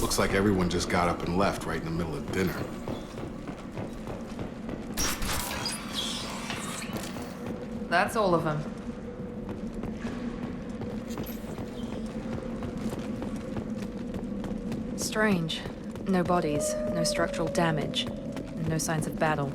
Looks like everyone just got up and left right in the middle of dinner. That's all of them. Strange. No bodies, no structural damage, and no signs of battle.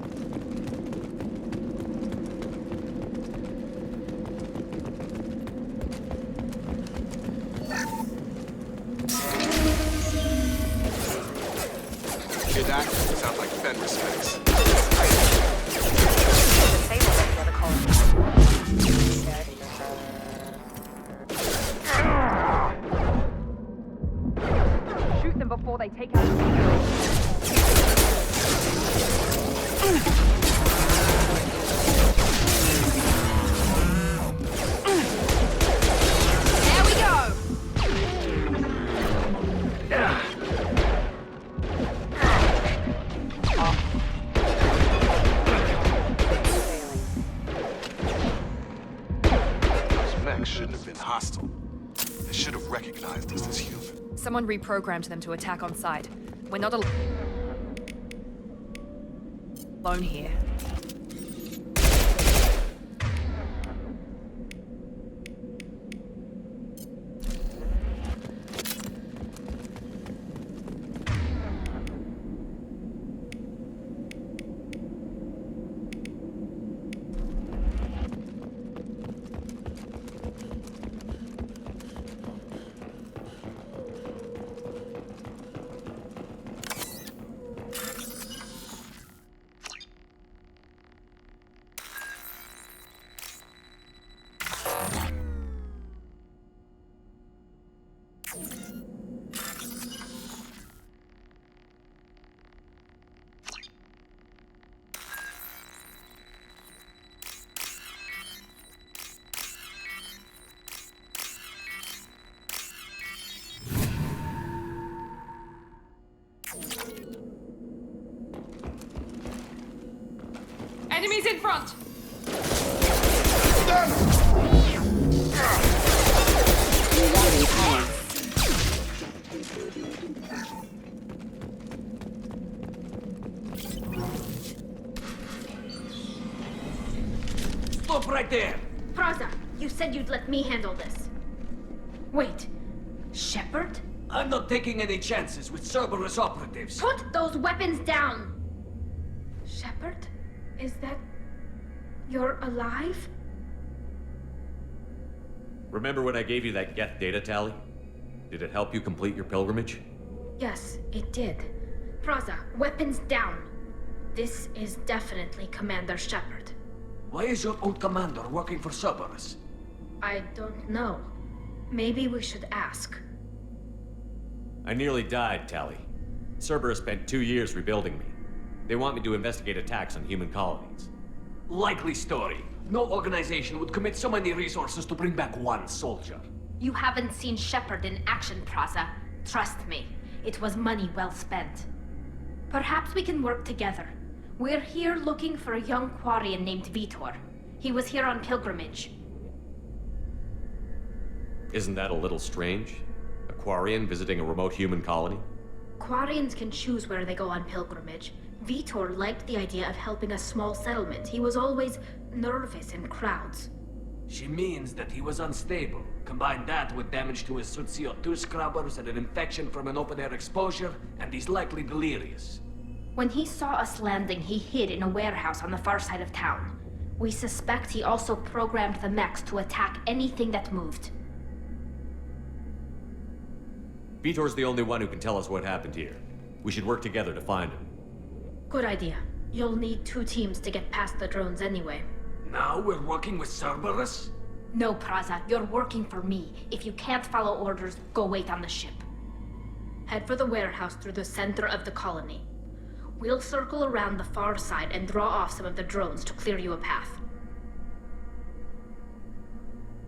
Hear that? Sounds like Fenris specs. Disable any other colony. Shoot them before they take out the vehicle. There we go! Those mechs shouldn't have been hostile. They should have recognized us as human. Someone reprogrammed them to attack on sight. We're not alone here. Enemies in front! Stop right there! Praza, you said you'd let me handle this. Wait, Shepard? I'm not taking any chances with Cerberus operatives. Put those weapons down! Shepard? Is that... you're alive? Remember when I gave you that Geth data tally? Did it help you complete your pilgrimage? Yes, it did. Praza, weapons down. This is definitely Commander Shepard. Why is your old commander working for Cerberus? I don't know. Maybe we should ask. I nearly died, Tally. Cerberus spent 2 years rebuilding me. They want me to investigate attacks on human colonies. Likely story. No organization would commit so many resources to bring back one soldier. You haven't seen Shepard in action, Praza. Trust me, it was money well spent. Perhaps we can work together. We're here looking for a young Quarian named Vitor. He was here on pilgrimage. Isn't that a little strange? A Quarian visiting a remote human colony? Quarians can choose where they go on pilgrimage. Vitor liked the idea of helping a small settlement. He was always nervous in crowds. She means that he was unstable. Combine that with damage to his CO2 scrubbers and an infection from an open-air exposure, and he's likely delirious. When he saw us landing, he hid in a warehouse on the far side of town. We suspect he also programmed the mechs to attack anything that moved. Vitor's the only one who can tell us what happened here. We should work together to find him. Good idea. You'll need 2 teams to get past the drones anyway. Now we're working with Cerberus? No, Praza, you're working for me. If you can't follow orders, go wait on the ship. Head for the warehouse through the center of the colony. We'll circle around the far side and draw off some of the drones to clear you a path.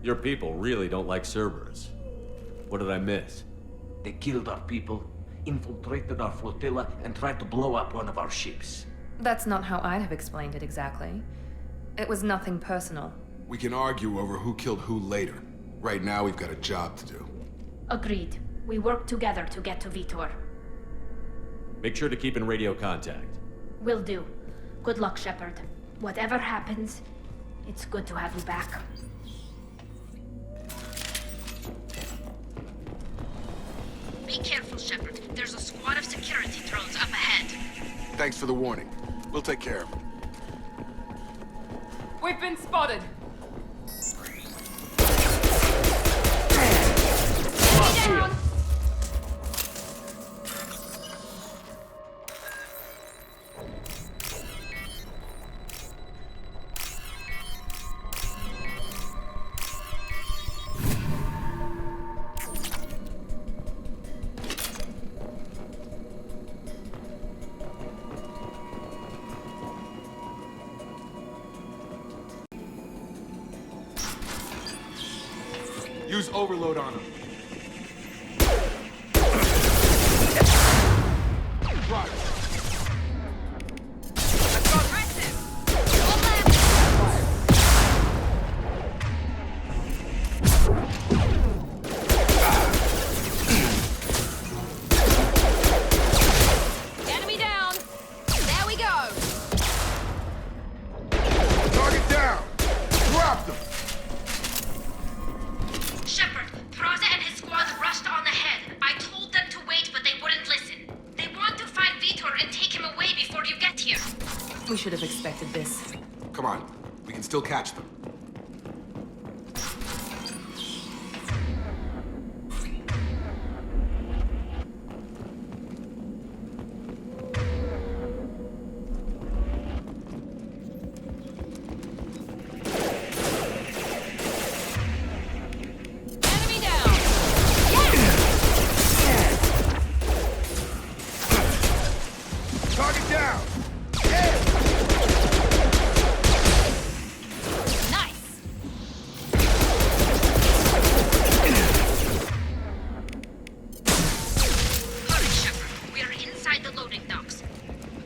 Your people really don't like Cerberus. What did I miss? They killed our people, infiltrated our flotilla, and tried to blow up one of our ships. That's not how I'd have explained it exactly. It was nothing personal. We can argue over who killed who later. Right now, we've got a job to do. Agreed. We work together to get to Vitor. Make sure to keep in radio contact. Will do. Good luck, Shepard. Whatever happens, it's good to have you back. Be careful, Shepard. There's a squad of security drones up ahead. Thanks for the warning. We'll take care of them. We've been spotted. Down! Use overload on them. Right. Enemy down. There we go. Target down. Drop them. Shepard, Praza and his squad rushed on ahead. I told them to wait, but they wouldn't listen. They want to find Vitor and take him away before you get here. We should have expected this. Come on. We can still catch them. Enemy down. Target down. Nice. Hurry, Shepard. We are inside the loading docks.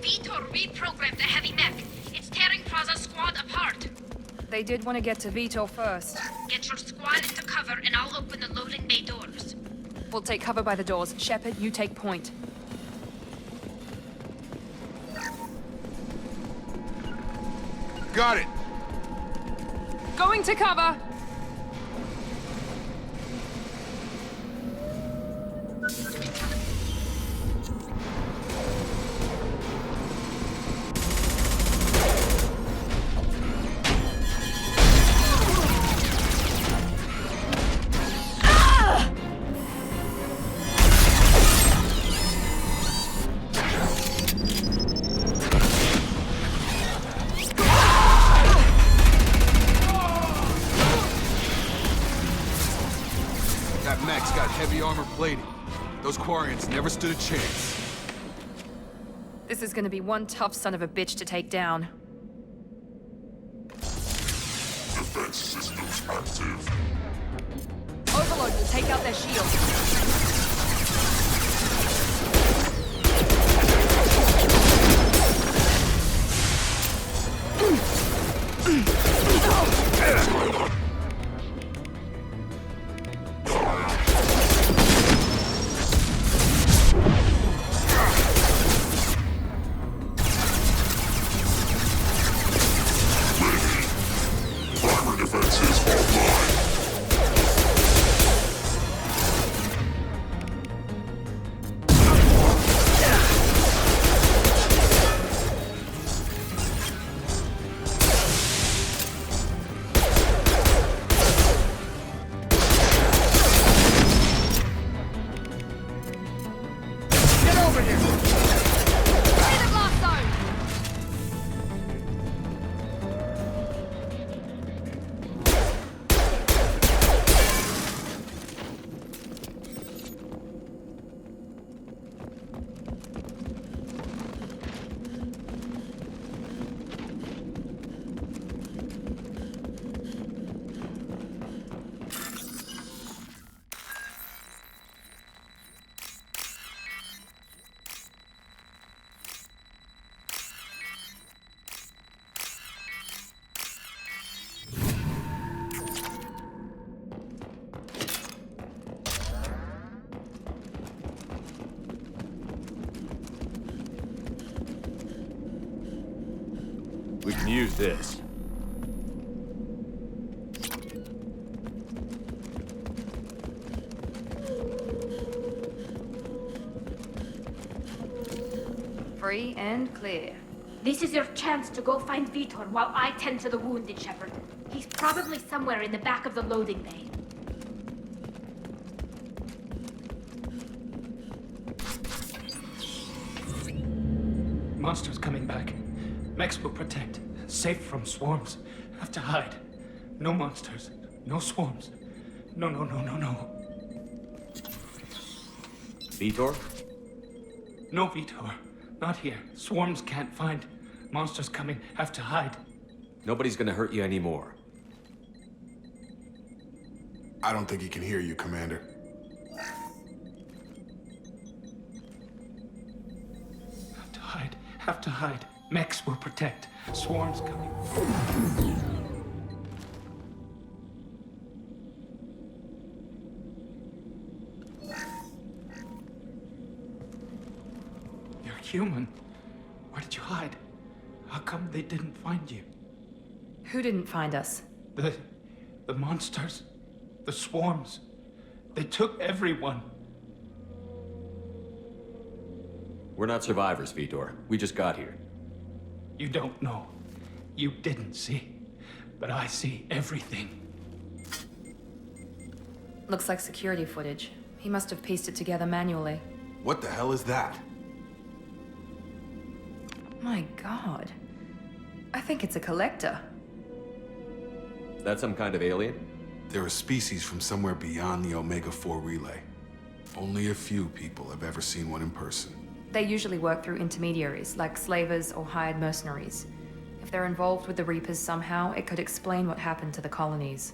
Vitor reprogrammed the heavy mech. It's tearing Praza's squad apart. They did want to get to Vitor first. Get your squad into cover and I'll open the loading bay doors. We'll take cover by the doors. Shepard, you take point. Got it. Going to cover. That mech's got heavy armor plating. Those Quarians never stood a chance. This is gonna be one tough son of a bitch to take down. Defense systems active. Overload will take out their shields. Primary defenses online. Get over here! Clear the blast zone! We can use this. Free and clear. This is your chance to go find Vitor while I tend to the wounded, Shepard. He's probably somewhere in the back of the loading bay. Monsters coming back. Mechs will protect. Safe from swarms. Have to hide. No monsters. No swarms. No. Vitor? No Vitor. Not here. Swarms can't find. Monsters coming. Have to hide. Nobody's gonna hurt you anymore. I don't think he can hear you, Commander. Have to hide. Have to hide. Mechs will protect. Swarms coming. You're human. Where did you hide? How come they didn't find you? Who didn't find us? The monsters. The swarms. They took everyone. We're not survivors, Vitor. We just got here. You don't know. You didn't see. But I see everything. Looks like security footage. He must have pieced it together manually. What the hell is that? My God. I think it's a collector. Is that some kind of alien? They're a species from somewhere beyond the Omega-4 relay. Only a few people have ever seen one in person. They usually work through intermediaries, like slavers or hired mercenaries. If they're involved with the Reapers somehow, it could explain what happened to the colonies.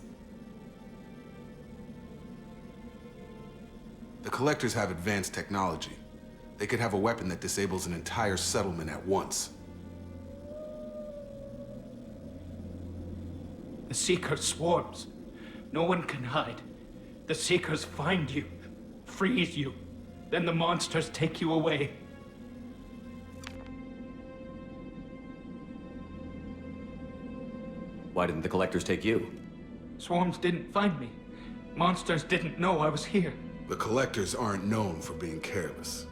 The Collectors have advanced technology. They could have a weapon that disables an entire settlement at once. The Seeker swarms. No one can hide. The Seekers find you, freeze you. Then the monsters take you away. Why didn't the Collectors take you? Swarms didn't find me. Monsters didn't know I was here. The Collectors aren't known for being careless.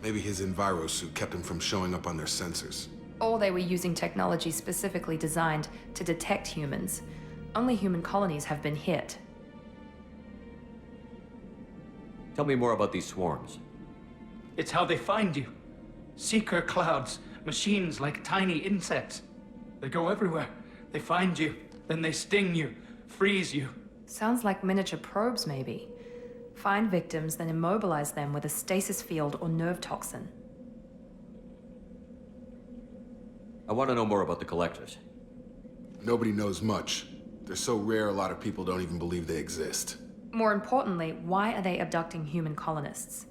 Maybe his Enviro suit kept him from showing up on their sensors. Or they were using technology specifically designed to detect humans. Only human colonies have been hit. Tell me more about these swarms. It's how they find you. Seeker clouds, machines like tiny insects. They go everywhere. They find you, then they sting you, freeze you. Sounds like miniature probes, maybe. Find victims, then immobilize them with a stasis field or nerve toxin. I want to know more about the Collectors. Nobody knows much. They're so rare, a lot of people don't even believe they exist. More importantly, why are they abducting human colonists?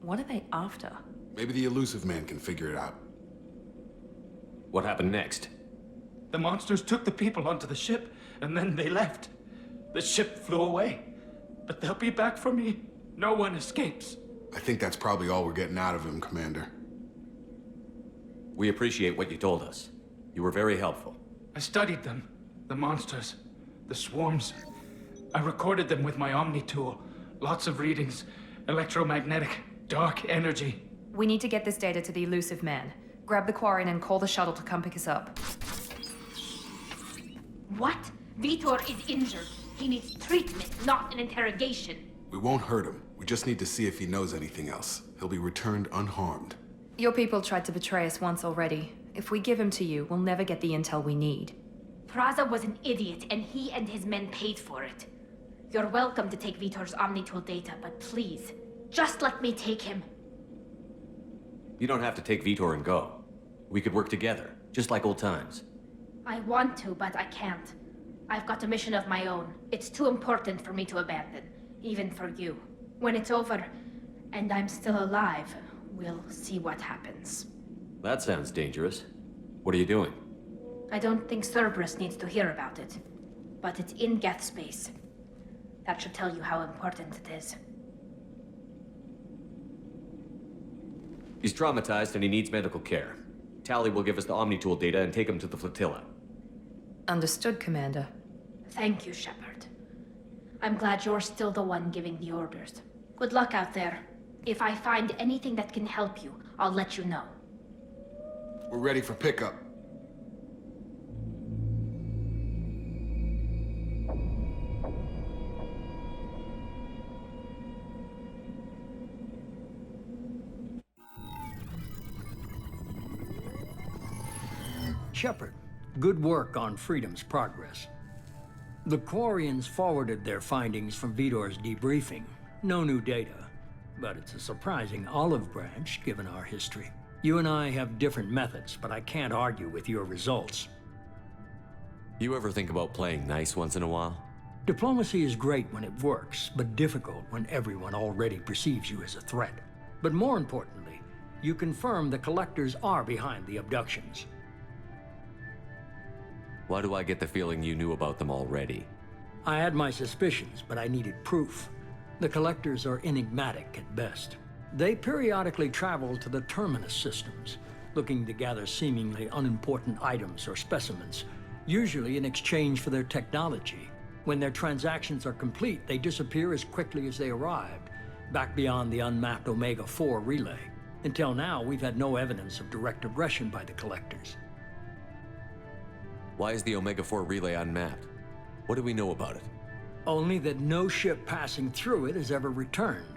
What are they after? Maybe the Elusive Man can figure it out. What happened next? The monsters took the people onto the ship, and then they left. The ship flew away. But they'll be back for me. No one escapes. I think that's probably all we're getting out of him, Commander. We appreciate what you told us. You were very helpful. I studied them. The monsters. The swarms. I recorded them with my Omni tool. Lots of readings. Electromagnetic. Dark energy. We need to get this data to the Elusive Man. Grab the Quarian and call the shuttle to come pick us up. What? Vitor is injured. He needs treatment, not an interrogation. We won't hurt him. We just need to see if he knows anything else. He'll be returned unharmed. Your people tried to betray us once already. If we give him to you, we'll never get the intel we need. Praza was an idiot, and he and his men paid for it. You're welcome to take Vitor's Omnitool data, but please, just let me take him. You don't have to take Vitor and go. We could work together, just like old times. I want to, but I can't. I've got a mission of my own. It's too important for me to abandon, even for you. When it's over, and I'm still alive, we'll see what happens. That sounds dangerous. What are you doing? I don't think Cerberus needs to hear about it, but it's in Geth space. That should tell you how important it is. He's traumatized and he needs medical care. Tally will give us the Omni-tool data and take them to the flotilla. Understood, Commander. Thank you, Shepard. I'm glad you're still the one giving the orders. Good luck out there. If I find anything that can help you, I'll let you know. We're ready for pickup. Shepard, good work on Freedom's progress. The Quarians forwarded their findings from Vidor's debriefing. No new data, but it's a surprising olive branch given our history. You and I have different methods, but I can't argue with your results. You ever think about playing nice once in a while? Diplomacy is great when it works, but difficult when everyone already perceives you as a threat. But more importantly, you confirm the Collectors are behind the abductions. Why do I get the feeling you knew about them already? I had my suspicions, but I needed proof. The Collectors are enigmatic at best. They periodically travel to the Terminus systems, looking to gather seemingly unimportant items or specimens, usually in exchange for their technology. When their transactions are complete, they disappear as quickly as they arrived, back beyond the unmapped Omega-4 relay. Until now, we've had no evidence of direct aggression by the Collectors. Why is the Omega-4 relay unmapped? What do we know about it? Only that no ship passing through it has ever returned.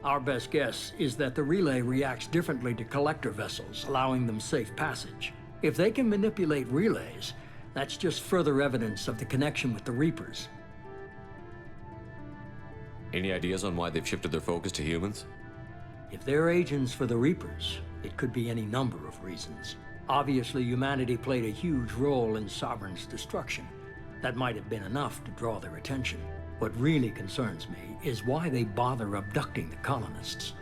Our best guess is that the relay reacts differently to collector vessels, allowing them safe passage. If they can manipulate relays, that's just further evidence of the connection with the Reapers. Any ideas on why they've shifted their focus to humans? If they're agents for the Reapers, it could be any number of reasons. Obviously, humanity played a huge role in Sovereign's destruction. That might have been enough to draw their attention. What really concerns me is why they bother abducting the colonists.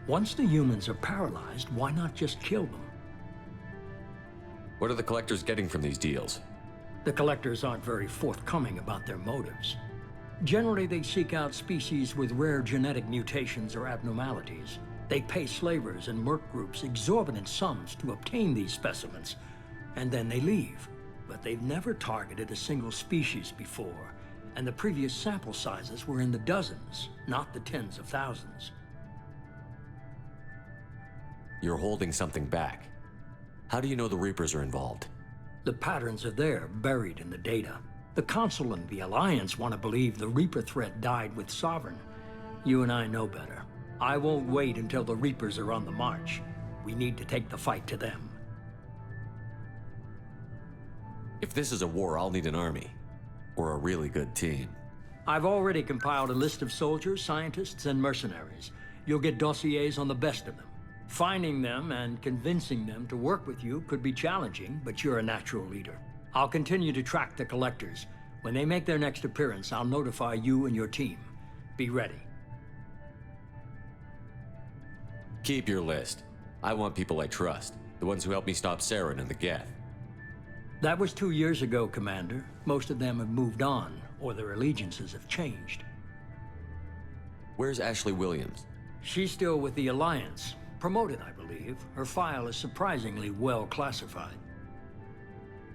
Once the humans are paralyzed, why not just kill them? What are the Collectors getting from these deals? The Collectors aren't very forthcoming about their motives. Generally, they seek out species with rare genetic mutations or abnormalities. They pay slavers and merc groups exorbitant sums to obtain these specimens, and then they leave. But they've never targeted a single species before, and the previous sample sizes were in the dozens, not the tens of thousands. You're holding something back. How do you know the Reapers are involved? The patterns are there, buried in the data. The Council and the Alliance want to believe the Reaper threat died with Sovereign. You and I know better. I won't wait until the Reapers are on the march. We need to take the fight to them. If this is a war, I'll need an army. Or a really good team. I've already compiled a list of soldiers, scientists, and mercenaries. You'll get dossiers on the best of them. Finding them and convincing them to work with you could be challenging, but you're a natural leader. I'll continue to track the Collectors. When they make their next appearance, I'll notify you and your team. Be ready. Keep your list. I want people I trust. The ones who helped me stop Saren and the Geth. That was 2 years ago, Commander. Most of them have moved on, or their allegiances have changed. Where's Ashley Williams? She's still with the Alliance. Promoted, I believe. Her file is surprisingly well classified.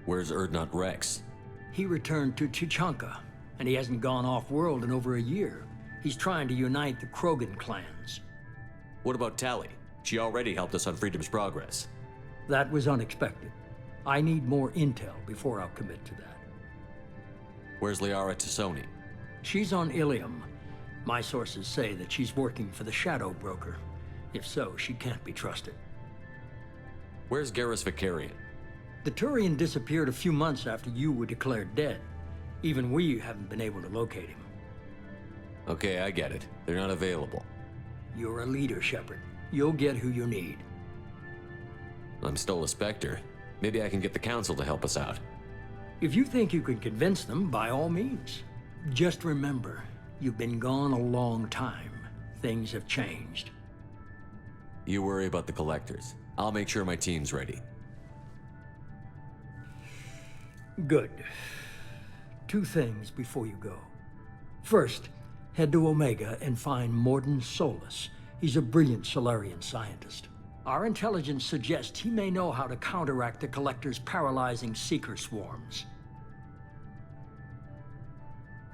Where's Erdnot Rex? He returned to Chichanka, and he hasn't gone off-world in over a year. He's trying to unite the Krogan clans. What about Tally? She already helped us on Freedom's progress. That was unexpected. I need more intel before I'll commit to that. Where's Liara Tassoni? She's on Ilium. My sources say that she's working for the Shadow Broker. If so, she can't be trusted. Where's Garrus Vicarian? The Turian disappeared a few months after you were declared dead. Even we haven't been able to locate him. Okay, I get it. They're not available. You're a leader, Shepard. You'll get who you need. I'm still a Spectre. Maybe I can get the Council to help us out. If you think you can convince them, by all means. Just remember, you've been gone a long time. Things have changed. You worry about the Collectors. I'll make sure my team's ready. Good. 2 things before you go. First, head to Omega and find Mordin Solus. He's a brilliant Solarian scientist. Our intelligence suggests he may know how to counteract the Collector's paralyzing Seeker swarms.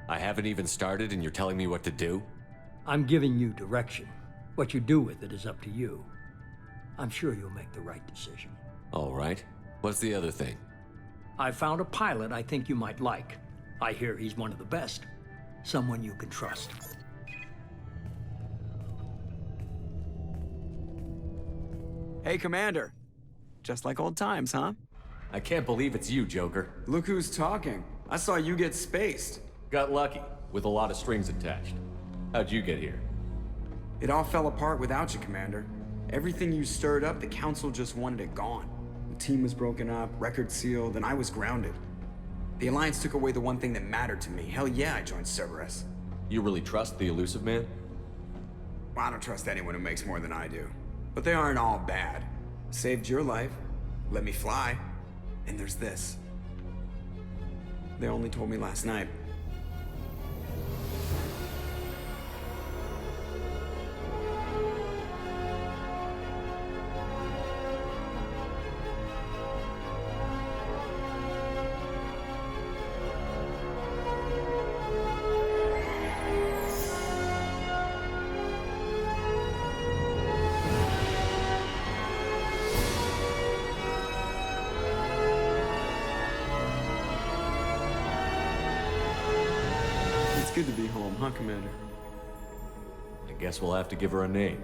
I haven't even started and you're telling me what to do? I'm giving you direction. What you do with it is up to you. I'm sure you'll make the right decision. All right. What's the other thing? I found a pilot I think you might like. I hear he's one of the best. Someone you can trust. Hey, Commander. Just like old times, huh? I can't believe it's you, Joker. Look who's talking. I saw you get spaced. Got lucky, with a lot of strings attached. How'd you get here? It all fell apart without you, Commander. Everything you stirred up, the Council just wanted it gone. The team was broken up, record sealed, and I was grounded. The Alliance took away the one thing that mattered to me. Hell yeah, I joined Cerberus. You really trust the Elusive Man? Well, I don't trust anyone who makes more than I do. But they aren't all bad. Saved your life, let me fly, and there's this. They only told me last night. Good to be home, huh, Commander? I guess we'll have to give her a name.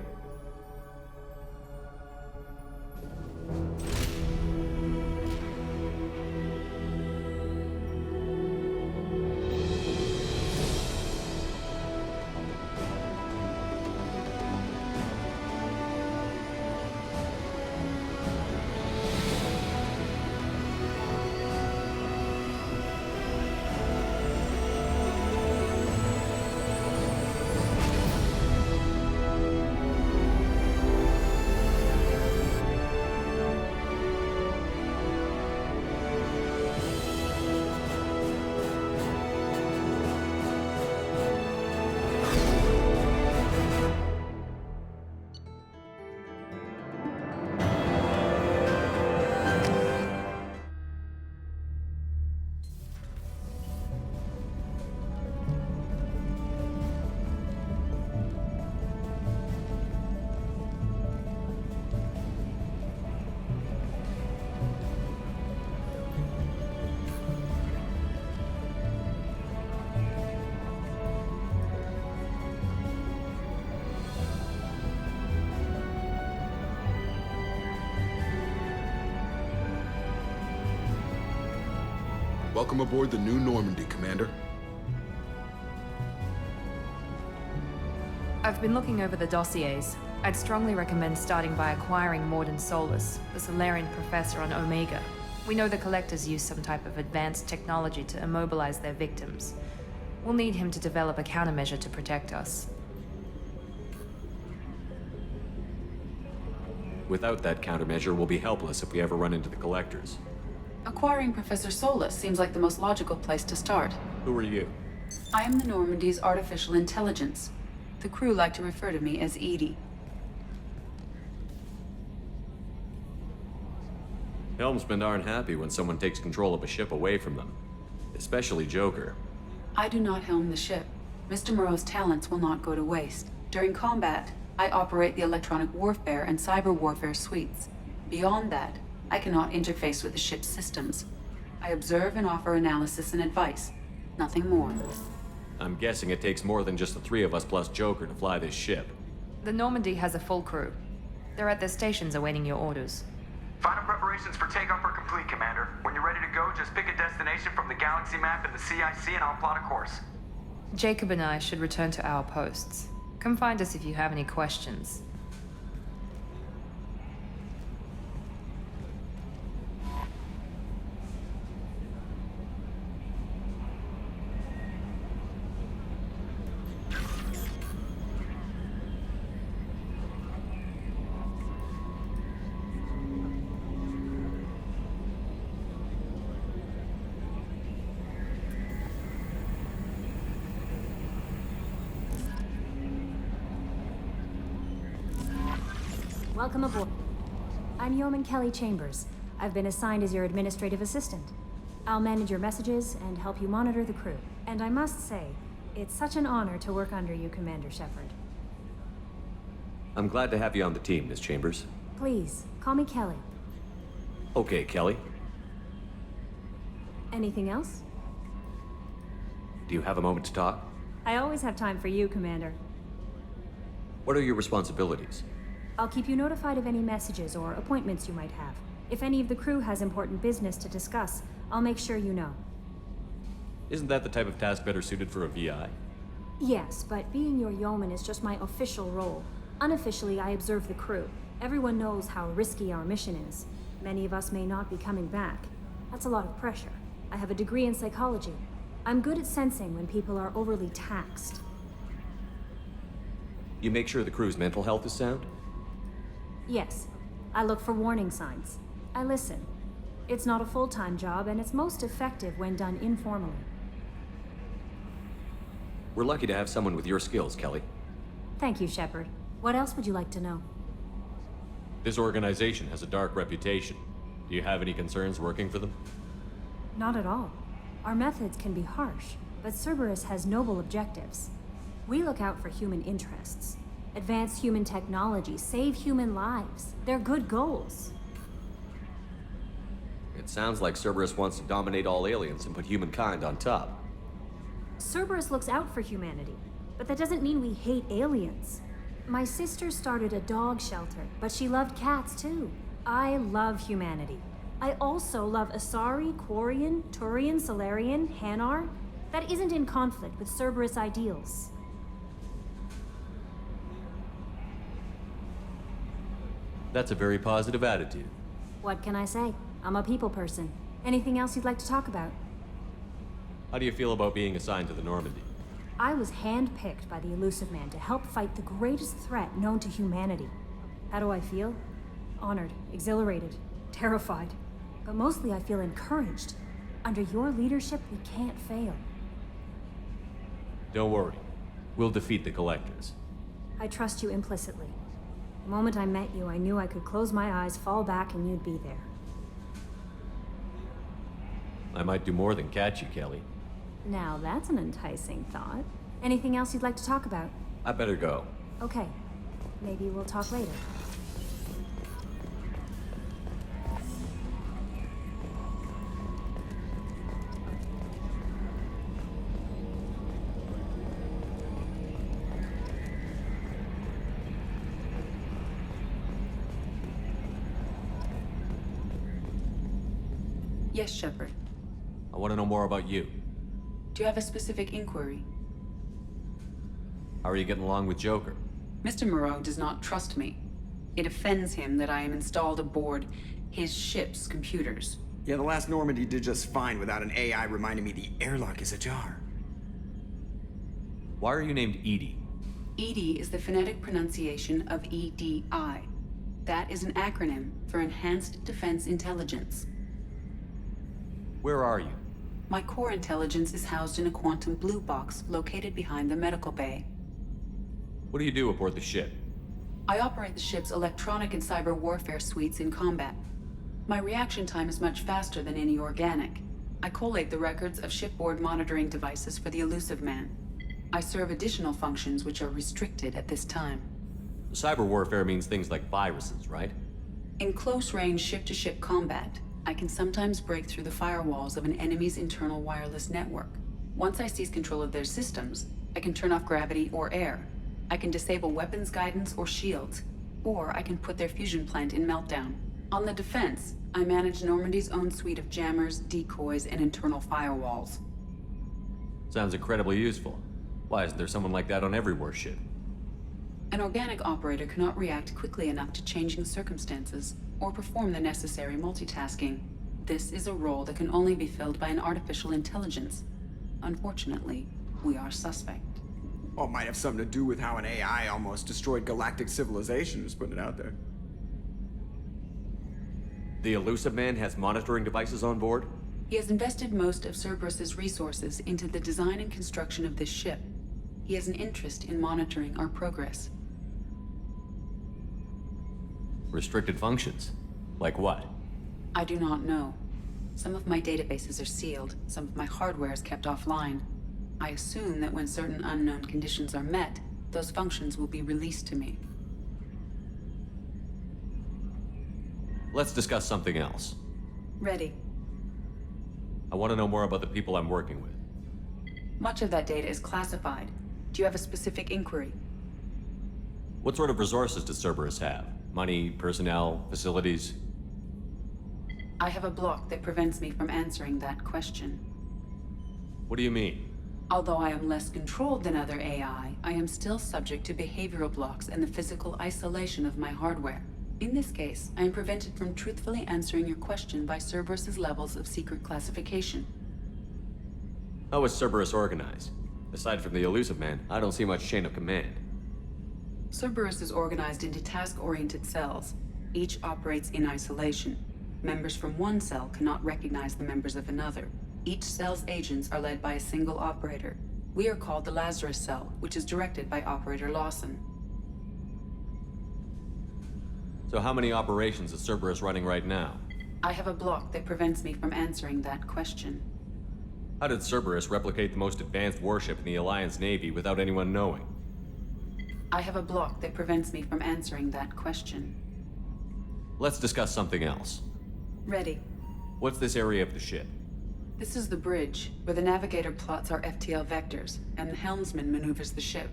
Welcome aboard the new Normandy, Commander. I've been looking over the dossiers. I'd strongly recommend starting by acquiring Morden Solus, the Solarian professor on Omega. We know the Collectors use some type of advanced technology to immobilize their victims. We'll need him to develop a countermeasure to protect us. Without that countermeasure, we'll be helpless if we ever run into the Collectors. Acquiring Professor Solus seems like the most logical place to start. Who are you? I am the Normandy's artificial intelligence. The crew like to refer to me as Edie. Helmsmen aren't happy when someone takes control of a ship away from them. Especially Joker. I do not helm the ship. Mr. Moreau's talents will not go to waste. During combat, I operate the electronic warfare and cyber warfare suites. Beyond that, I cannot interface with the ship's systems. I observe and offer analysis and advice. Nothing more. I'm guessing it takes more than just the three of us plus Joker to fly this ship. The Normandy has a full crew. They're at their stations awaiting your orders. Final preparations for takeoff are complete, Commander. When you're ready to go, just pick a destination from the galaxy map in the CIC and I'll plot a course. Jacob and I should return to our posts. Come find us if you have any questions. Welcome aboard. I'm Yeoman Kelly Chambers. I've been assigned as your administrative assistant. I'll manage your messages and help you monitor the crew. And I must say, it's such an honor to work under you, Commander Shepard. I'm glad to have you on the team, Miss Chambers. Please, call me Kelly. Okay, Kelly. Anything else? Do you have a moment to talk? I always have time for you, Commander. What are your responsibilities? I'll keep you notified of any messages or appointments you might have. If any of the crew has important business to discuss, I'll make sure you know. Isn't that the type of task better suited for a VI? Yes, but being your yeoman is just my official role. Unofficially, I observe the crew. Everyone knows how risky our mission is. Many of us may not be coming back. That's a lot of pressure. I have a degree in psychology. I'm good at sensing when people are overly taxed. You make sure the crew's mental health is sound? Yes. I look for warning signs. I listen. It's not a full-time job, and it's most effective when done informally. We're lucky to have someone with your skills, Kelly. Thank you, Shepard. What else would you like to know? This organization has a dark reputation. Do you have any concerns working for them? Not at all. Our methods can be harsh, but Cerberus has noble objectives. We look out for human interests. Advance human technology, save human lives. They're good goals. It sounds like Cerberus wants to dominate all aliens and put humankind on top. Cerberus looks out for humanity, but that doesn't mean we hate aliens. My sister started a dog shelter, but she loved cats too. I love humanity. I also love Asari, Quarian, Turian, Solarian, Hanar. That isn't in conflict with Cerberus ideals. That's a very positive attitude. What can I say? I'm a people person. Anything else you'd like to talk about? How do you feel about being assigned to the Normandy? I was handpicked by the Elusive Man to help fight the greatest threat known to humanity. How do I feel? Honored, exhilarated, terrified. But mostly I feel encouraged. Under your leadership, we can't fail. Don't worry. We'll defeat the Collectors. I trust you implicitly. The moment I met you, I knew I could close my eyes, fall back, and you'd be there. I might do more than catch you, Kelly. Now that's an enticing thought. Anything else you'd like to talk about? I better go. Okay. Maybe we'll talk later. Yes, Shepard. I want to know more about you. Do you have a specific inquiry? How are you getting along with Joker? Mr. Moreau does not trust me. It offends him that I am installed aboard his ship's computers. Yeah, the last Normandy did just fine without an AI reminding me the airlock is ajar. Why are you named Edie? EDI is the phonetic pronunciation of EDI. That is an acronym for Enhanced Defense Intelligence. Where are you? My core intelligence is housed in a quantum blue box located behind the medical bay. What do you do aboard the ship? I operate the ship's electronic and cyber warfare suites in combat. My reaction time is much faster than any organic. I collate the records of shipboard monitoring devices for the Elusive Man. I serve additional functions which are restricted at this time. Cyber warfare means things like viruses, right? In close-range ship-to-ship combat, I can sometimes break through the firewalls of an enemy's internal wireless network. Once I seize control of their systems, I can turn off gravity or air. I can disable weapons guidance or shields, or I can put their fusion plant in meltdown. On the defense, I manage Normandy's own suite of jammers, decoys, and internal firewalls. Sounds incredibly useful. Why isn't there someone like that on every warship? An organic operator cannot react quickly enough to changing circumstances or perform the necessary multitasking. This is a role that can only be filled by an artificial intelligence. Unfortunately, we are suspect. Well, it might have something to do with how an AI almost destroyed galactic civilization, just putting it out there. The Elusive Man has monitoring devices on board? He has invested most of Cerberus's resources into the design and construction of this ship. He has an interest in monitoring our progress. Restricted functions. Like what? I do not know. Some of my databases are sealed, some of my hardware is kept offline. I assume that when certain unknown conditions are met, those functions will be released to me. Let's discuss something else. Ready. I want to know more about the people I'm working with. Much of that data is classified. Do you have a specific inquiry? What sort of resources does Cerberus have? Money, personnel, facilities? I have a block that prevents me from answering that question. What do you mean? Although I am less controlled than other AI, I am still subject to behavioral blocks and the physical isolation of my hardware. In this case, I am prevented from truthfully answering your question by Cerberus's levels of secret classification. How is Cerberus organized? Aside from the elusive man, I don't see much chain of command. Cerberus is organized into task-oriented cells. Each operates in isolation. Members from one cell cannot recognize the members of another. Each cell's agents are led by a single operator. We are called the Lazarus cell, which is directed by Operator Lawson. So how many operations is Cerberus running right now? I have a block that prevents me from answering that question. How did Cerberus replicate the most advanced warship in the Alliance Navy without anyone knowing? I have a block that prevents me from answering that question. Let's discuss something else. Ready. What's this area of the ship? This is the bridge, where the navigator plots our FTL vectors, and the helmsman maneuvers the ship.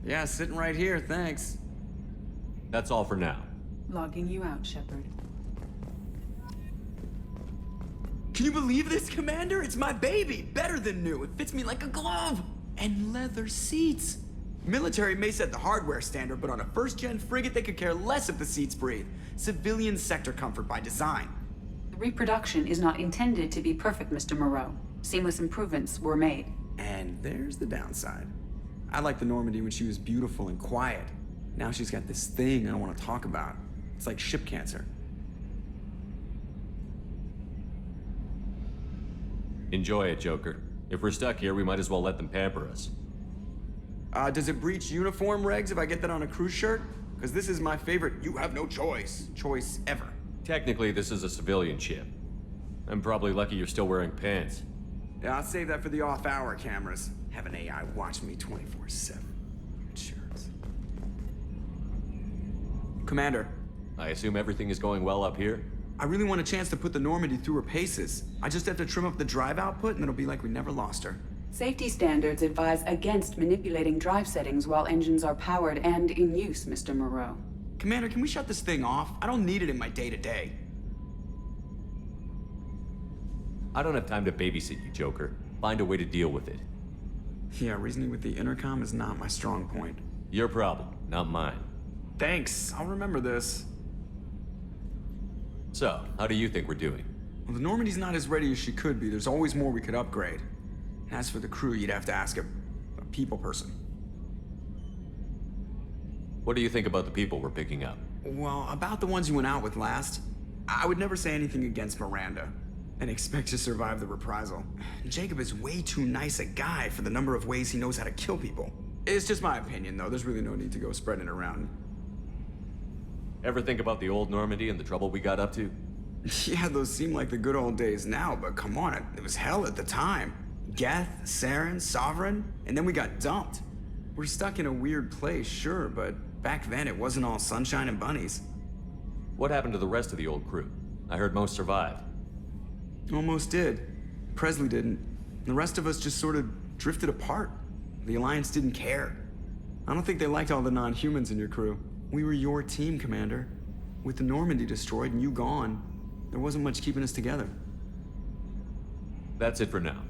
Yeah, sitting right here, thanks. That's all for now. Logging you out, Shepard. Can you believe this, Commander? It's my baby! Better than new. It fits me like a glove! And leather seats! Military may set the hardware standard, but on a first-gen frigate, they could care less if the seats breathe. Civilian sector comfort by design. The reproduction is not intended to be perfect, Mr. Moreau. Seamless improvements were made. And there's the downside. I liked the Normandy when she was beautiful and quiet. Now she's got this thing I don't want to talk about. It's like ship cancer. Enjoy it, Joker. If we're stuck here, we might as well let them pamper us. Does it breach uniform regs if I get that on a cruise shirt? Because this is my favorite you have no choice ever. Technically, this is a civilian ship. I'm probably lucky you're still wearing pants. Yeah, I'll save that for the off-hour cameras. Have an AI watch me 24/7. Insurance. Commander. I assume everything is going well up here? I really want a chance to put the Normandy through her paces. I just have to trim up the drive output and it'll be like we never lost her. Safety standards advise against manipulating drive settings while engines are powered and in use, Mr. Moreau. Commander, can we shut this thing off? I don't need it in my day-to-day. I don't have time to babysit you, Joker. Find a way to deal with it. Yeah, reasoning with the intercom is not my strong point. Your problem, not mine. Thanks, I'll remember this. So, how do you think we're doing? Well, the Normandy's not as ready as she could be. There's always more we could upgrade. As for the crew, you'd have to ask a people person. What do you think about the people we're picking up? Well, about the ones you went out with last, I would never say anything against Miranda and expect to survive the reprisal. Jacob is way too nice a guy for the number of ways he knows how to kill people. It's just my opinion, though. There's really no need to go spreading it around. Ever think about the old Normandy and the trouble we got up to? Yeah, those seem like the good old days now, but come on, it was hell at the time. Geth, Saren, Sovereign, and then we got dumped. We're stuck in a weird place, sure, but back then it wasn't all sunshine and bunnies. What happened to the rest of the old crew? I heard most survived. Almost did. Presley didn't. The rest of us just sort of drifted apart. The Alliance didn't care. I don't think they liked all the non-humans in your crew. We were your team, Commander. With the Normandy destroyed and you gone, there wasn't much keeping us together. That's it for now.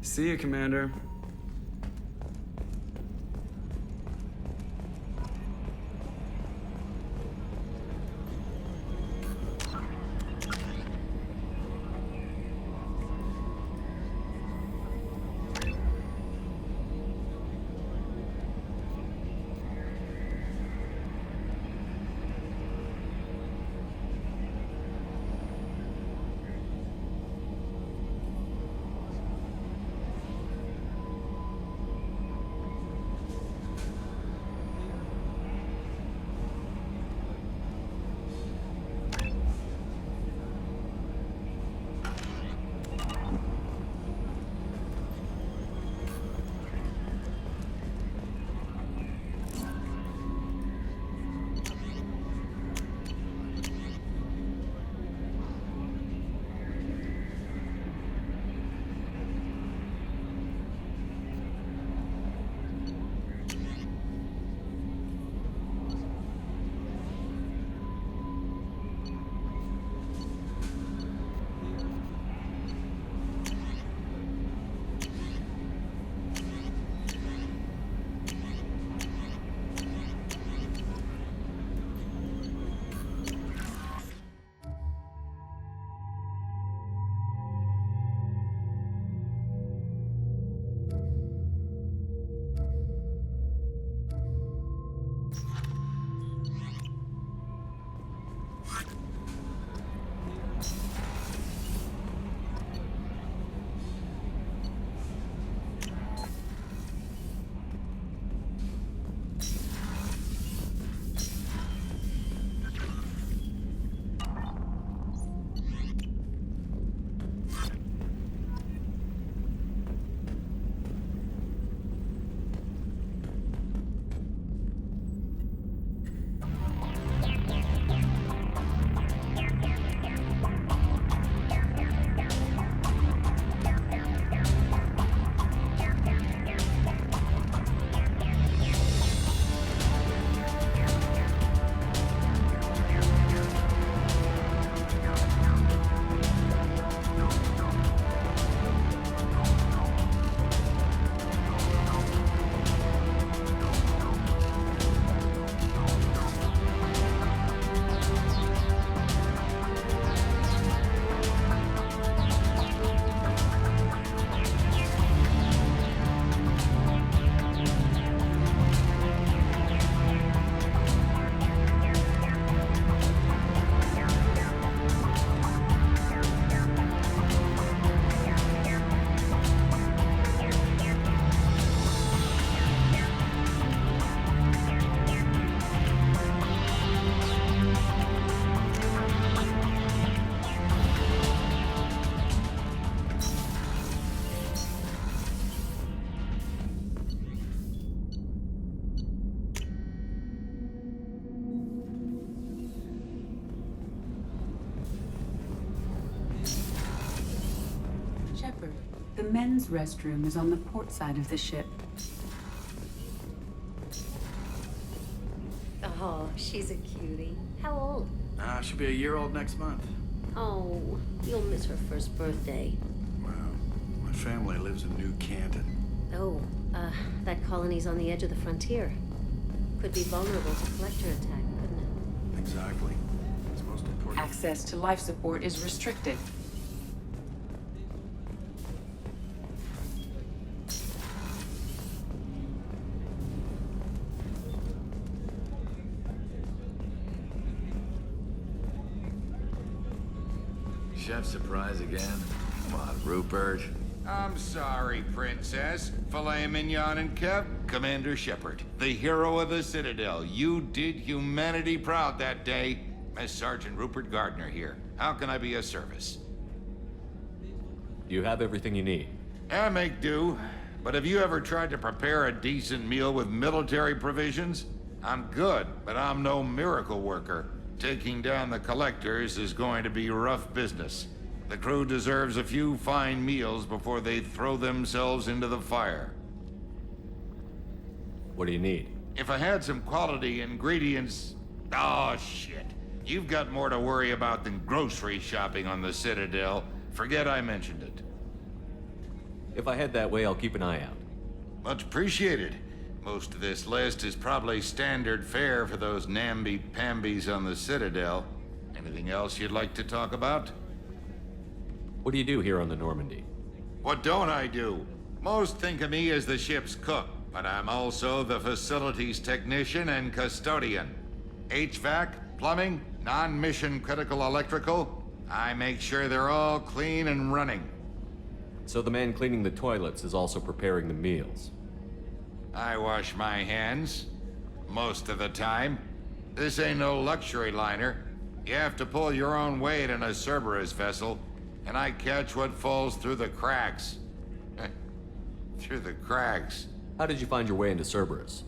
See ya, Commander. The men's restroom is on the port side of the ship. Oh, she's a cutie. How old? She'll be a year old next month. Oh, you'll miss her first birthday. Well, my family lives in New Canton. Oh, that colony's on the edge of the frontier. Could be vulnerable to collector attack, couldn't it? Exactly. It's most important. Access to life support is restricted. Chef surprise again? Come on, Rupert. I'm sorry, Princess. Filet mignon and Kev, Commander Shepard, the hero of the Citadel. You did humanity proud that day. Mess Sergeant Rupert Gardner here. How can I be of service? You have everything you need. I make do. But have you ever tried to prepare a decent meal with military provisions? I'm good, but I'm no miracle worker. Taking down the collectors is going to be rough business. The crew deserves a few fine meals before they throw themselves into the fire. What do you need? If I had some quality ingredients... Oh, shit. You've got more to worry about than grocery shopping on the Citadel. Forget I mentioned it. If I head that way, I'll keep an eye out. Much appreciated. Most of this list is probably standard fare for those namby-pambies on the Citadel. Anything else you'd like to talk about? What do you do here on the Normandy? What don't I do? Most think of me as the ship's cook, but I'm also the facilities technician and custodian. HVAC, plumbing, non-mission critical electrical. I make sure they're all clean and running. So the man cleaning the toilets is also preparing the meals. I wash my hands. Most of the time. This ain't no luxury liner. You have to pull your own weight in a Cerberus vessel, and I catch what falls through the cracks. Through the cracks. How did you find your way into Cerberus?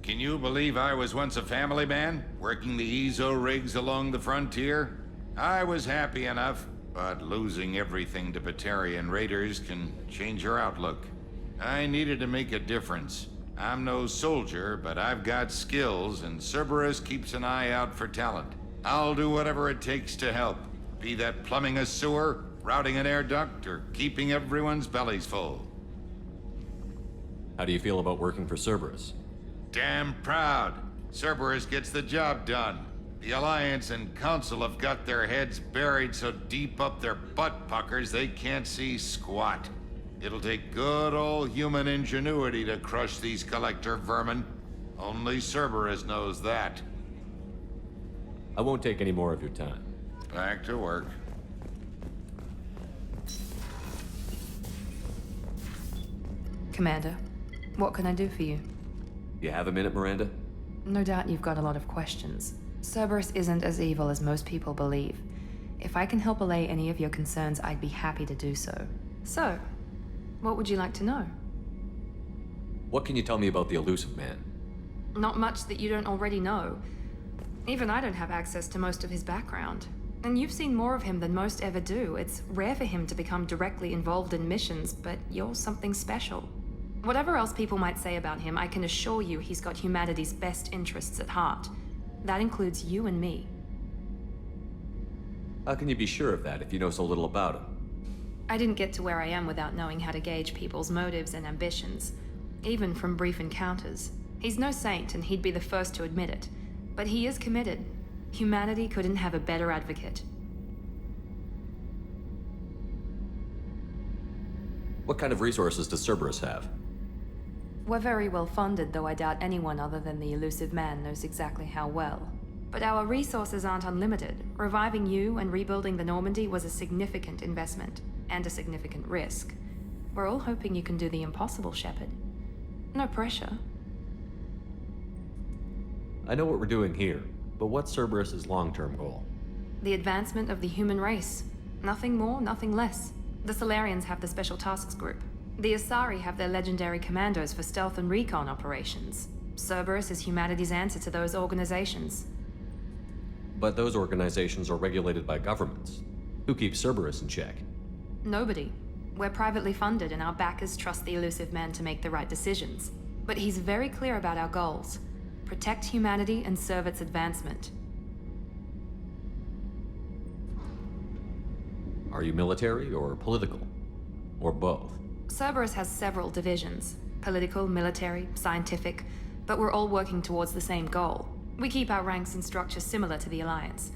Can you believe I was once a family man, working the EZO rigs along the frontier? I was happy enough, but losing everything to Batarian raiders can change your outlook. I needed to make a difference. I'm no soldier, but I've got skills, and Cerberus keeps an eye out for talent. I'll do whatever it takes to help. Be that plumbing a sewer, routing an air duct, or keeping everyone's bellies full. How do you feel about working for Cerberus? Damn proud. Cerberus gets the job done. The Alliance and Council have got their heads buried so deep up their butt puckers they can't see squat. It'll take good old human ingenuity to crush these collector vermin. Only Cerberus knows that. I won't take any more of your time. Back to work. Commander, what can I do for you? You have a minute, Miranda? No doubt you've got a lot of questions. Cerberus isn't as evil as most people believe. If I can help allay any of your concerns, I'd be happy to do so. So, what would you like to know? What can you tell me about the elusive man? Not much that you don't already know. Even I don't have access to most of his background. And you've seen more of him than most ever do. It's rare for him to become directly involved in missions, but you're something special. Whatever else people might say about him, I can assure you he's got humanity's best interests at heart. That includes you and me. How can you be sure of that if you know so little about him? I didn't get to where I am without knowing how to gauge people's motives and ambitions, even from brief encounters. He's no saint, and he'd be the first to admit it. But he is committed. Humanity couldn't have a better advocate. What kind of resources does Cerberus have? We're very well funded, though I doubt anyone other than the elusive man knows exactly how well. But our resources aren't unlimited. Reviving you and rebuilding the Normandy was a significant investment, and a significant risk. We're all hoping you can do the impossible, Shepard. No pressure. I know what we're doing here, but what's Cerberus's long-term goal? The advancement of the human race. Nothing more, nothing less. The Solarians have the Special Tasks Group. The Asari have their legendary commandos for stealth and recon operations. Cerberus is humanity's answer to those organizations. But those organizations are regulated by governments. Who keeps Cerberus in check? Nobody. We're privately funded and our backers trust the elusive man to make the right decisions. But he's very clear about our goals. Protect humanity and serve its advancement. Are you military or political? Or both? Cerberus has several divisions. Political, military, scientific, but we're all working towards the same goal. We keep our ranks and structure similar to the Alliance.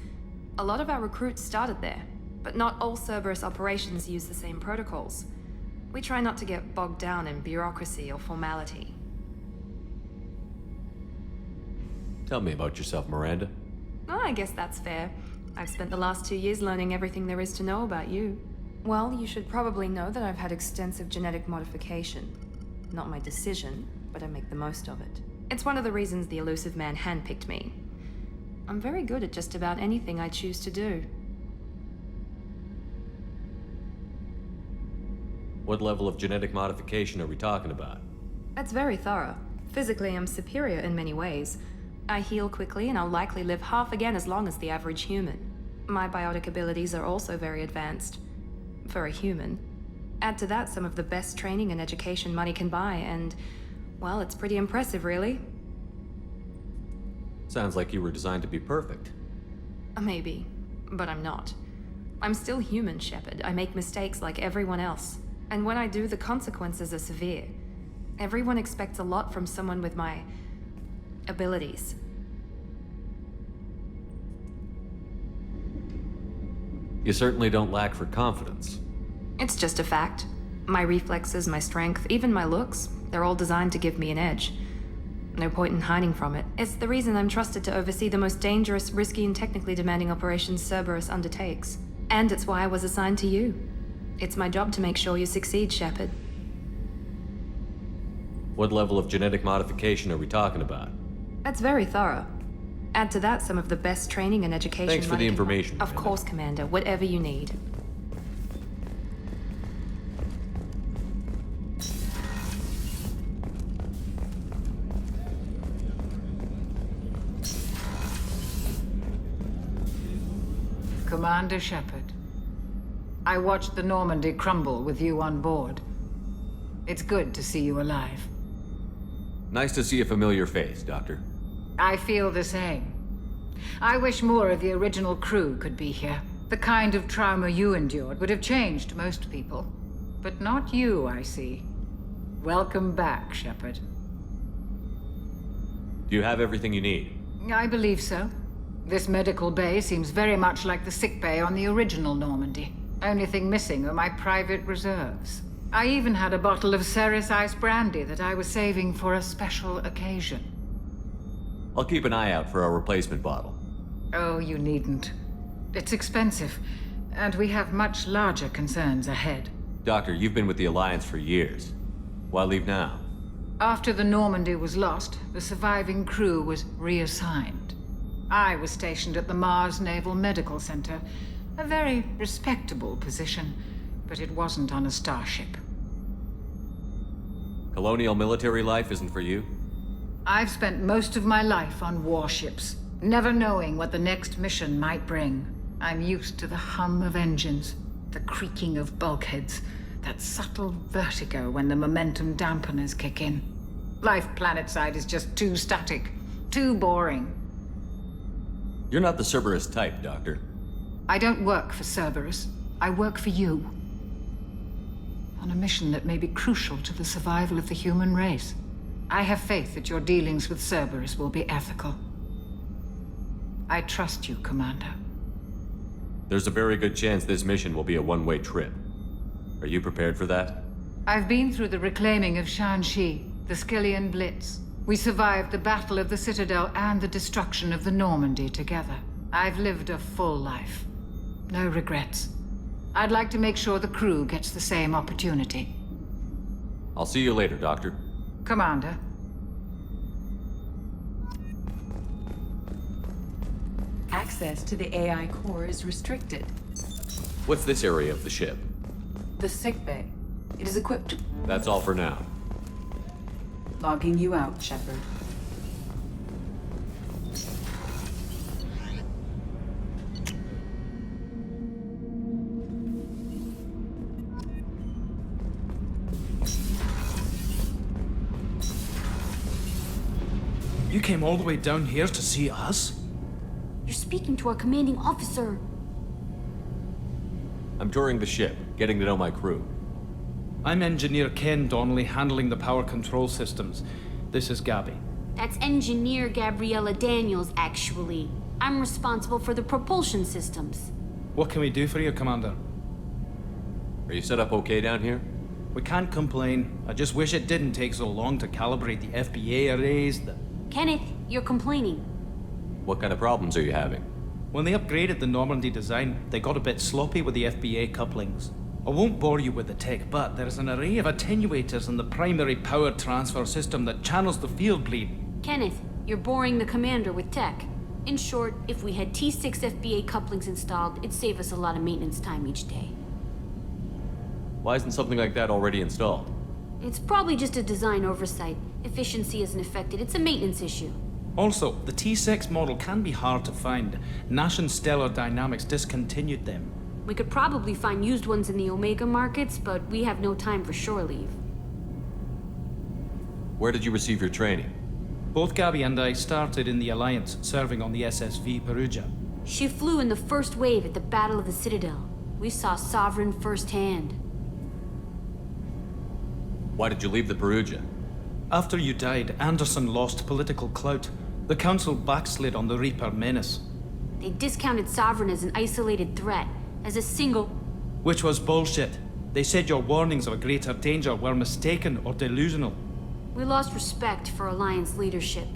A lot of our recruits started there, but not all Cerberus operations use the same protocols. We try not to get bogged down in bureaucracy or formality. Tell me about yourself, Miranda. Oh, I guess that's fair. I've spent the last 2 years learning everything there is to know about you. Well, you should probably know that I've had extensive genetic modification. Not my decision, but I make the most of it. It's one of the reasons the elusive man handpicked me. I'm very good at just about anything I choose to do. What level of genetic modification are we talking about? That's very thorough. Physically, I'm superior in many ways. I heal quickly, and I'll likely live half again as long as the average human. My biotic abilities are also very advanced. For a human. Add to that some of the best training and education money can buy, and, well, it's pretty impressive, really. Sounds like you were designed to be perfect. Maybe, but I'm not. I'm still human, Shepard. I make mistakes like everyone else. And when I do, the consequences are severe. Everyone expects a lot from someone with my abilities. You certainly don't lack for confidence. It's just a fact. My reflexes, my strength, even my looks, they're all designed to give me an edge. No point in hiding from it. It's the reason I'm trusted to oversee the most dangerous, risky, and technically demanding operations Cerberus undertakes. And it's why I was assigned to you. It's my job to make sure you succeed, Shepard. What level of genetic modification are we talking about? That's very thorough. Add to that some of the best training and education. Thanks for the information. Of course, Commander. Whatever you need. Commander Shepard, I watched the Normandy crumble with you on board. It's good to see you alive. Nice to see a familiar face, Doctor. I feel the same. I wish more of the original crew could be here. The kind of trauma you endured would have changed most people. But not you, I see. Welcome back, Shepard. Do you have everything you need? I believe so. This medical bay seems very much like the sick bay on the original Normandy. Only thing missing are my private reserves. I even had a bottle of Ceres Ice brandy that I was saving for a special occasion. I'll keep an eye out for a replacement bottle. Oh, you needn't. It's expensive, and we have much larger concerns ahead. Doctor, you've been with the Alliance for years. Why leave now? After the Normandy was lost, the surviving crew was reassigned. I was stationed at the Mars Naval Medical Center, a very respectable position, but it wasn't on a starship. Colonial military life isn't for you? I've spent most of my life on warships, never knowing what the next mission might bring. I'm used to the hum of engines, the creaking of bulkheads, that subtle vertigo when the momentum dampeners kick in. Life planetside is just too static, too boring. You're not the Cerberus type, Doctor. I don't work for Cerberus. I work for you. On a mission that may be crucial to the survival of the human race. I have faith that your dealings with Cerberus will be ethical. I trust you, Commander. There's a very good chance this mission will be a one-way trip. Are you prepared for that? I've been through the reclaiming of Shanxi, the Skillian Blitz. We survived the Battle of the Citadel and the destruction of the Normandy together. I've lived a full life. No regrets. I'd like to make sure the crew gets the same opportunity. I'll see you later, Doctor. Commander. Access to the AI core is restricted. What's this area of the ship? The sickbay. It is equipped. That's all for now. Logging you out, Shepard. You came all the way down here to see us? You're speaking to our commanding officer. I'm touring the ship, getting to know my crew. I'm Engineer Ken Donnelly, handling the power control systems. This is Gabby. That's Engineer Gabriella Daniels, actually. I'm responsible for the propulsion systems. What can we do for you, Commander? Are you set up okay down here? We can't complain. I just wish it didn't take so long to calibrate the FBA arrays. Kenneth, you're complaining. What kind of problems are you having? When they upgraded the Normandy design, they got a bit sloppy with the FBA couplings. I won't bore you with the tech, but there's an array of attenuators in the primary power transfer system that channels the field bleed. Kenneth, you're boring the commander with tech. In short, if we had T6 FBA couplings installed, it'd save us a lot of maintenance time each day. Why isn't something like that already installed? It's probably just a design oversight. Efficiency isn't affected. It's a maintenance issue. Also, the T6 model can be hard to find. Nash and Stellar Dynamics discontinued them. We could probably find used ones in the Omega markets, but we have no time for shore leave. Where did you receive your training? Both Gabby and I started in the Alliance, serving on the SSV Perugia. She flew in the first wave at the Battle of the Citadel. We saw Sovereign firsthand. Why did you leave the Perugia? After you died, Anderson lost political clout. The Council backslid on the Reaper menace. They discounted Sovereign as an isolated threat, as a single... Which was bullshit. They said your warnings of a greater danger were mistaken or delusional. We lost respect for Alliance leadership.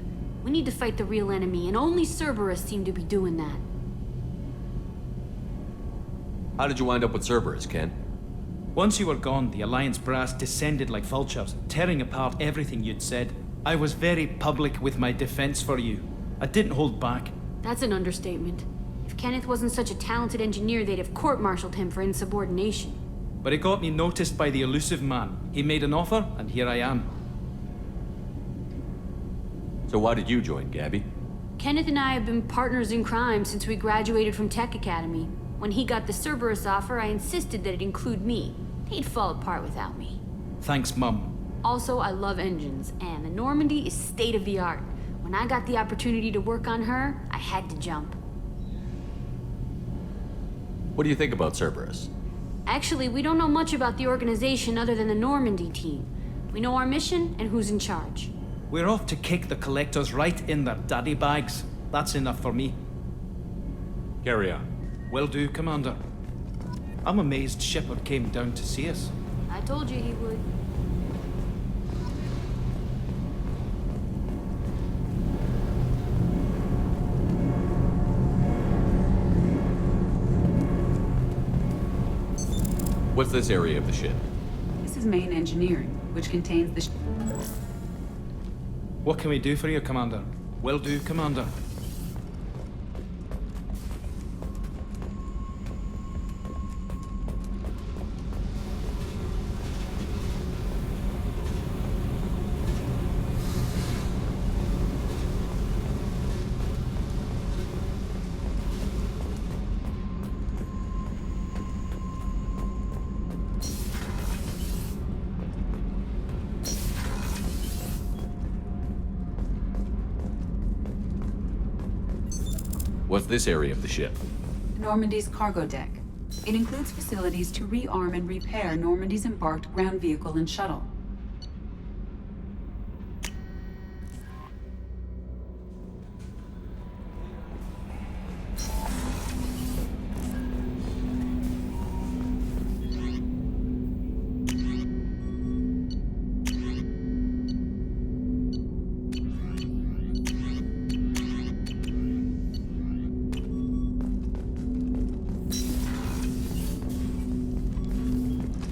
We need to fight the real enemy, and only Cerberus seemed to be doing that. How did you wind up with Cerberus, Ken? Once you were gone, the Alliance brass descended like vultures, tearing apart everything you'd said. I was very public with my defense for you. I didn't hold back. That's an understatement. If Kenneth wasn't such a talented engineer, they'd have court-martialed him for insubordination. But it got me noticed by the elusive man. He made an offer, and here I am. So why did you join, Gabby? Kenneth and I have been partners in crime since we graduated from Tech Academy. When he got the Cerberus offer, I insisted that it include me. He'd fall apart without me. Thanks, Mum. Also, I love engines, and the Normandy is state-of-the-art. When I got the opportunity to work on her, I had to jump. What do you think about Cerberus? Actually, we don't know much about the organization other than the Normandy team. We know our mission and who's in charge. We're off to kick the Collectors right in their daddy bags. That's enough for me. Carry on. Will do, Commander. I'm amazed Shepard came down to see us. I told you he would. What's this area of the ship? This is main engineering, which contains the... What can we do for you, Commander? Will do, Commander. What's this area of the ship? Normandy's cargo deck. It includes facilities to rearm and repair Normandy's embarked ground vehicle and shuttle.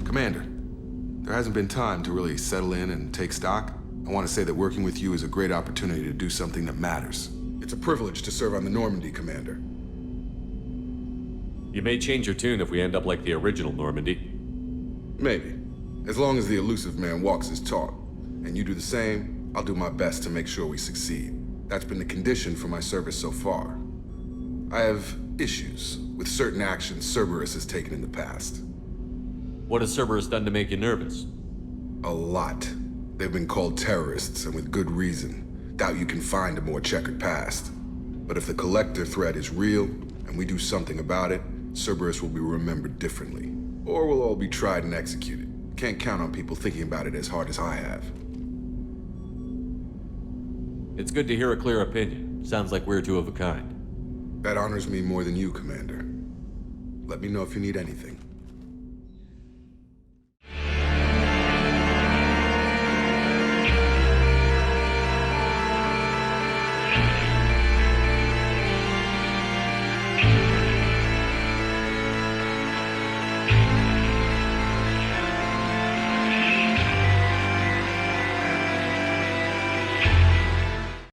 Commander, there hasn't been time to really settle in and take stock. I want to say that working with you is a great opportunity to do something that matters. It's a privilege to serve on the Normandy, Commander. You may change your tune if we end up like the original Normandy. Maybe. As long as the elusive man walks his talk, and you do the same, I'll do my best to make sure we succeed. That's been the condition for my service so far. I have issues with certain actions Cerberus has taken in the past. What has Cerberus done to make you nervous? A lot. They've been called terrorists, and with good reason. Doubt you can find a more checkered past. But if the Collector threat is real, and we do something about it, Cerberus will be remembered differently. Or we'll all be tried and executed. Can't count on people thinking about it as hard as I have. It's good to hear a clear opinion. Sounds like we're two of a kind. That honors me more than you, Commander. Let me know if you need anything.